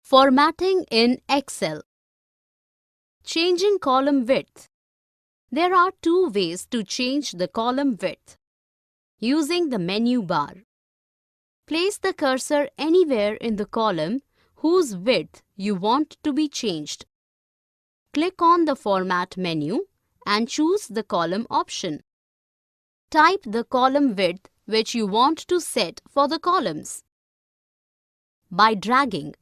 Formatting in Excel. Changing column width. There are two ways to change the column width. Using the menu bar. Place the cursor anywhere in the column whose width you want to be changed. Click on the Format menu and choose the column option. Type the column width which you want to set for the columns. By dragging.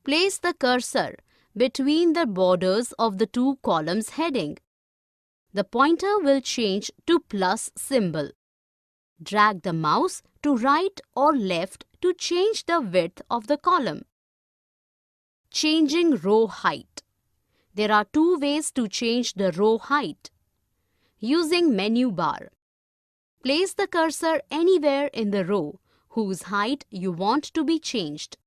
Place the cursor between the borders of the two columns heading. The pointer will change to plus symbol. Drag the mouse to right or left to change the width of the column. Changing row height. There are two ways to change the row height. Using menu bar. Place the cursor anywhere in the row whose height you want to be changed.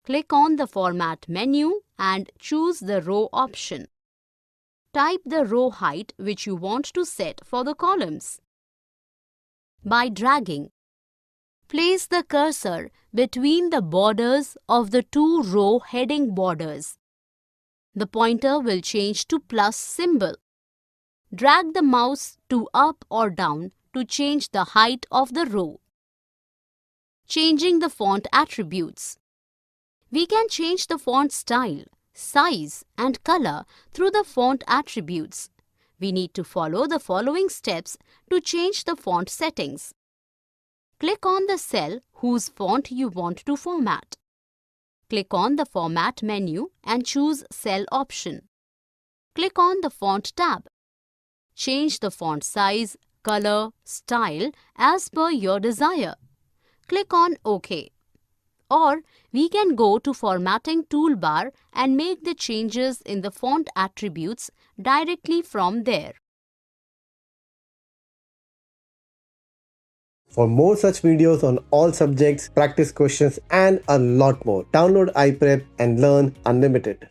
Click on the Format menu and choose the row option. Type the row height which you want to set for the columns. By dragging. Place the cursor between the borders of the two row heading borders. The pointer will change to plus symbol. Drag the mouse to up or down to change the height of the row. Changing the font attributes. We can change the font style, size and color through the font attributes. We need to follow the following steps to change the font settings. Click on the cell whose font you want to format. Click on the Format menu and choose Cell option. Click on the Font tab. Change the font size, color, style as per your desire. Click on OK. Or we can go to Formatting toolbar and make the changes in the font attributes directly from there. For more such videos on all subjects, practice questions and a lot more, download iPrep and learn unlimited.